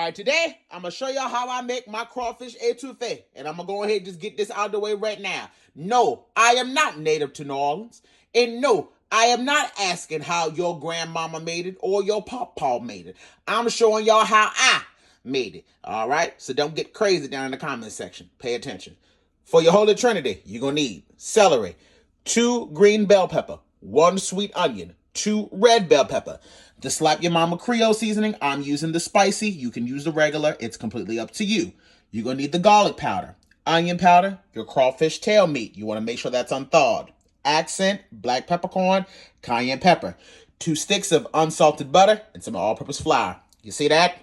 All right, today I'm going to show y'all how I make my crawfish etouffee. And I'm going to go ahead and just get this out of the way right now. No, I am not native to New Orleans. And no, I am not asking how your grandmama made it or your papa made it. I'm showing y'all how I made it. All right? So don't get crazy down in the comment section. Pay attention. For your Holy Trinity, you're going to need celery, 2 green bell pepper, 1 sweet onion, 2 red bell pepper. To slap your mama Creole seasoning, I'm using the spicy. You can use the regular. It's completely up to you. You're going to need the garlic powder, onion powder, your crawfish tail meat. You want to make sure that's unthawed. Accent, black peppercorn, cayenne pepper, 2 sticks of unsalted butter, and some all-purpose flour. You see that?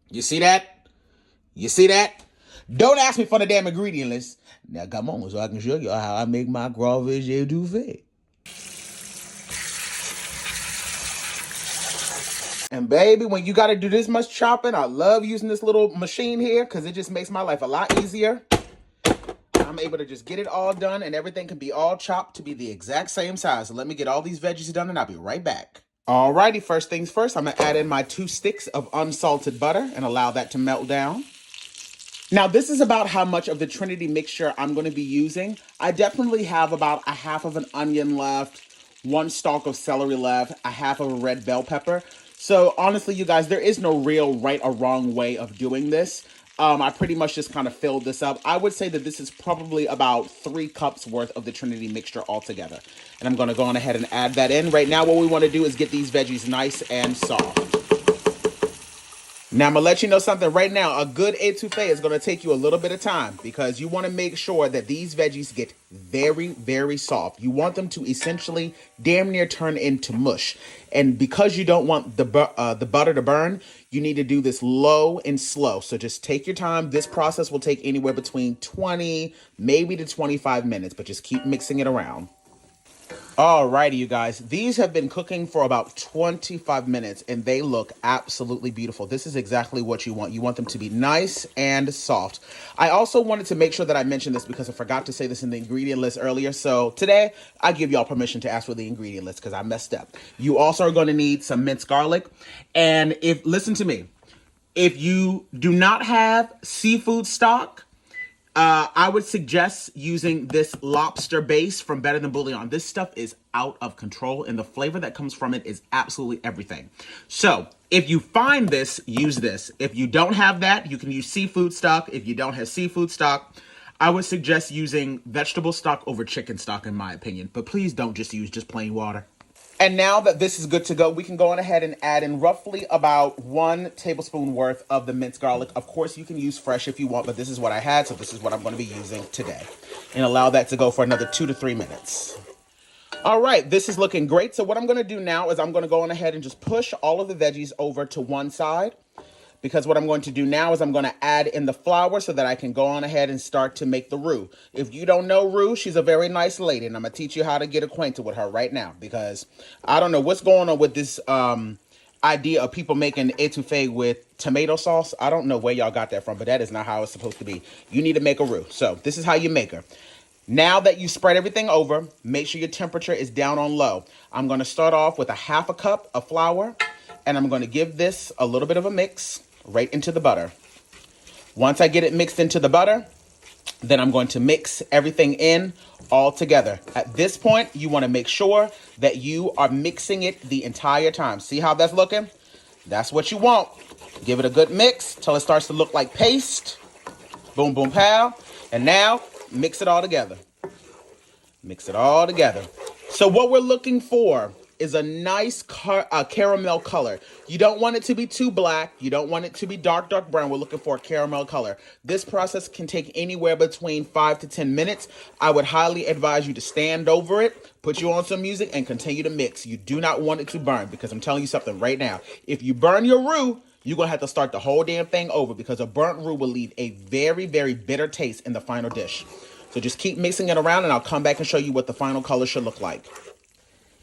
You see that? You see that? Don't ask me for the damn ingredient list. Now come on so I can show you how I make my crawfish etouffee. And baby, when you got to do this much chopping, I love using this little machine here because it just makes my life a lot easier. I'm able to just get it all done and everything can be all chopped to be the exact same size. So let me get all these veggies done and I'll be right back. Alrighty, first things first, I'm going to add in my 2 sticks of unsalted butter and allow that to melt down. Now, this is about how much of the Trinity mixture I'm going to be using. I definitely have about a half of an onion left, 1 stalk of celery left, a half of a red bell pepper. So honestly, you guys, there is no real right or wrong way of doing this. I pretty much just kind of filled this up. I would say that this is probably about 3 cups worth of the Trinity mixture altogether. And I'm going to go on ahead and add that in. Right now, what we want to do is get these veggies nice and soft. Now, I'm going to let you know something right now. A good etouffee is going to take you a little bit of time because you want to make sure that these veggies get very, very soft. You want them to essentially damn near turn into mush. And because you don't want the butter to burn, you need to do this low and slow. So just take your time. This process will take anywhere between 20, maybe to 25 minutes, but just keep mixing it around. Alrighty, you guys, these have been cooking for about 25 minutes and they look absolutely beautiful. This is exactly what you want. You want them to be nice and soft. I also wanted to make sure that I mentioned this because I forgot to say this in the ingredient list earlier. So today I give y'all permission to ask for the ingredient list because I messed up. You also are going to need some minced garlic. And listen to me, if you do not have seafood stock, I would suggest using this lobster base from Better Than Bouillon. This stuff is out of control, and the flavor that comes from it is absolutely everything. So, if you find this, use this. If you don't have that, you can use seafood stock. If you don't have seafood stock, I would suggest using vegetable stock over chicken stock, in my opinion. But please don't just use plain water. And now that this is good to go, we can go on ahead and add in roughly about 1 tablespoon worth of the minced garlic. Of course, you can use fresh if you want, but this is what I had, so this is what I'm going to be using today. And allow that to go for another 2 to 3 minutes. All right, this is looking great. So what I'm going to do now is I'm going to go on ahead and just push all of the veggies over to one side. Because what I'm going to do now is I'm going to add in the flour so that I can go on ahead and start to make the roux. If you don't know Roux, she's a very nice lady, and I'm going to teach you how to get acquainted with her right now. Because I don't know what's going on with this idea of people making etouffee with tomato sauce. I don't know where y'all got that from, but that is not how it's supposed to be. You need to make a roux. So this is how you make her. Now that you spread everything over, make sure your temperature is down on low. I'm going to start off with a half a cup of flour, and I'm going to give this a little bit of a mix right into the butter. Once I get it mixed into the butter, then I'm going to mix everything in all together. At this point, you want to make sure that you are mixing it the entire time. See how that's looking? That's what you want. Give it a good mix till it starts to look like paste. Boom, boom, pow. And now, mix it all together. Mix it all together. So what we're looking for is a nice caramel color. You don't want it to be too black. You don't want it to be dark brown. We're looking for a caramel color. This process can take anywhere between 5 to 10 minutes. I would highly advise you to stand over it, put you on some music, and continue to mix. You do not want it to burn because I'm telling you something right now. If you burn your roux, you're going to have to start the whole damn thing over because a burnt roux will leave a very, very bitter taste in the final dish. So just keep mixing it around and I'll come back and show you what the final color should look like.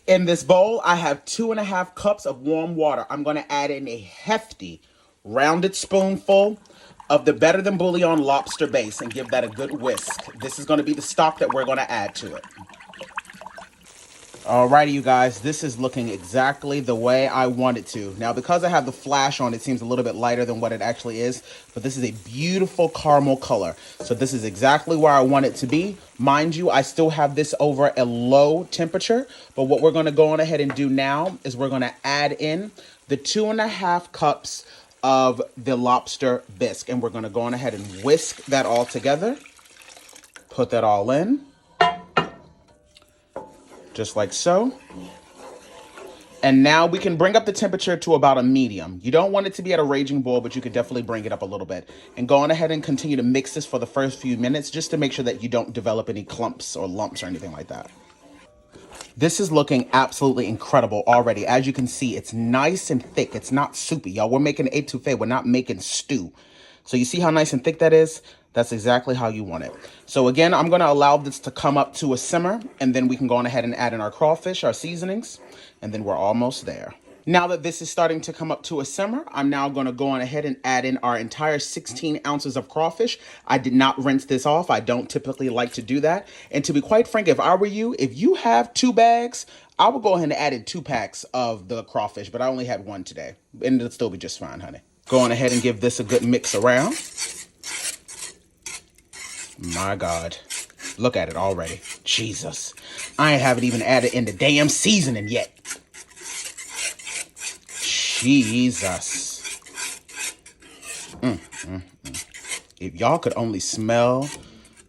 In this bowl, I have 2.5 cups of warm water. I'm going to add in a hefty, rounded spoonful of the Better Than Bouillon lobster base and give that a good whisk. This is going to be the stock that we're going to add to it. Alrighty, you guys, this is looking exactly the way I want it to. Now, because I have the flash on, it seems a little bit lighter than what it actually is, but this is a beautiful caramel color. So this is exactly where I want it to be. Mind you, I still have this over a low temperature, but what we're gonna go on ahead and do now is we're gonna add in the 2.5 cups of the lobster bisque, and we're gonna go on ahead and whisk that all together. Put that all in. Just like so. And now we can bring up the temperature to about a medium. You don't want it to be at a raging boil, but you can definitely bring it up a little bit. And go on ahead and continue to mix this for the first few minutes just to make sure that you don't develop any clumps or lumps or anything like that. This is looking absolutely incredible already. As you can see, it's nice and thick. It's not soupy, y'all. We're making étouffée. We're not making stew. So you see how nice and thick that is? That's exactly how you want it. So again, I'm going to allow this to come up to a simmer, and then we can go on ahead and add in our crawfish, our seasonings, and then we're almost there. Now that this is starting to come up to a simmer, I'm now going to go on ahead and add in our entire 16 ounces of crawfish. I did not rinse this off. I don't typically like to do that. And to be quite frank, if I were you, if you have 2 bags, I would go ahead and add in 2 packs of the crawfish, but I only had 1 today. And it'll still be just fine, honey. Go on ahead and give this a good mix around. My God. Look at it already. Jesus. I haven't even added in the damn seasoning yet. Jesus. If y'all could only smell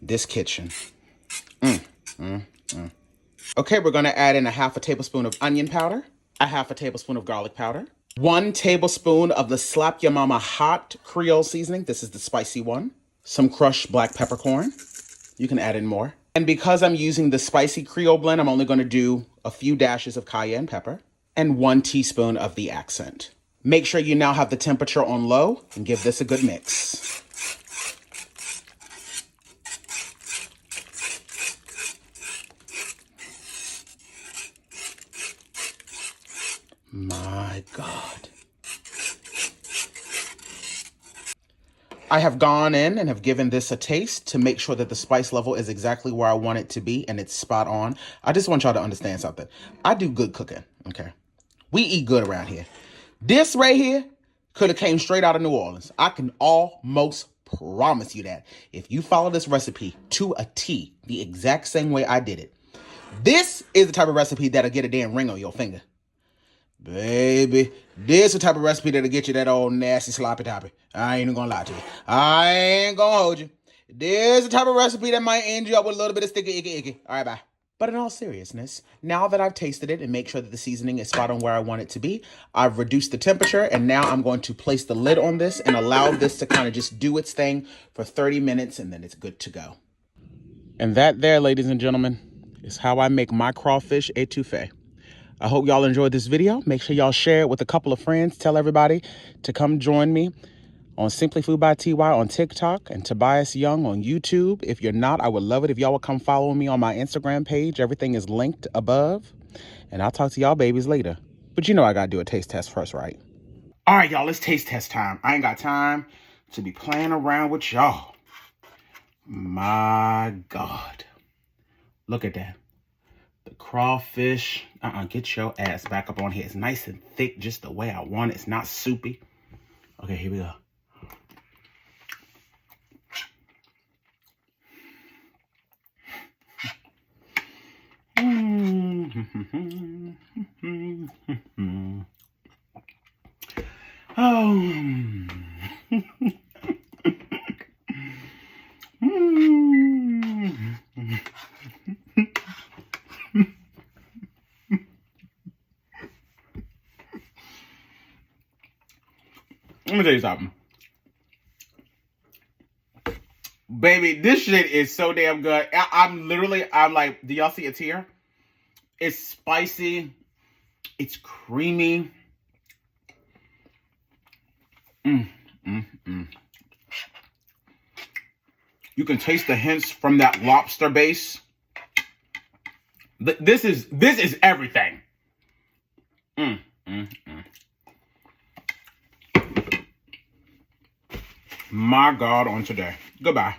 this kitchen. Okay, we're going to add in a 1/2 tablespoon of onion powder, a 1/2 tablespoon of garlic powder, 1 tablespoon of the Slap Your Mama Hot Creole seasoning. This is the spicy one. Some crushed black peppercorn. You can add in more. And because I'm using the spicy Creole blend, I'm only going to do a few dashes of cayenne pepper and 1 teaspoon of the accent. Make sure you now have the temperature on low and give this a good mix. My God. I have gone in and have given this a taste to make sure that the spice level is exactly where I want it to be and it's spot on. I just want y'all to understand something. I do good cooking, okay? We eat good around here. This right here could have came straight out of New Orleans. I can almost promise you that. If you follow this recipe to a T, the exact same way I did it, this is the type of recipe that'll get a damn ring on your finger. Baby, this the type of recipe that'll get you that old nasty sloppy toppy. I ain't even gonna lie to you. I ain't gonna hold you. This the type of recipe that might end you up with a little bit of sticky, icky. All right, bye. But in all seriousness, now that I've tasted it and make sure that the seasoning is spot on where I want it to be, I've reduced the temperature, and now I'm going to place the lid on this and allow this to kind of just do its thing for 30 minutes, and then it's good to go. And that there, ladies and gentlemen, is how I make my crawfish étouffée. I hope y'all enjoyed this video. Make sure y'all share it with a couple of friends. Tell everybody to come join me on Simply Food by TY on TikTok and Tobias Young on YouTube. If you're not, I would love it if y'all would come follow me on my Instagram page. Everything is linked above. And I'll talk to y'all babies later. But you know I gotta do a taste test first, right? All right, y'all, it's taste test time. I ain't got time to be playing around with y'all. My God. Look at that. The crawfish, get your ass back up on here. It's nice and thick, just the way I want it. It's not soupy. Okay, here we go. Let me tell you something. Baby, this shit is so damn good. I'm like, do y'all see a tear? It's spicy. It's creamy. You can taste the hints from that lobster base. This is everything. My God, on today. Goodbye.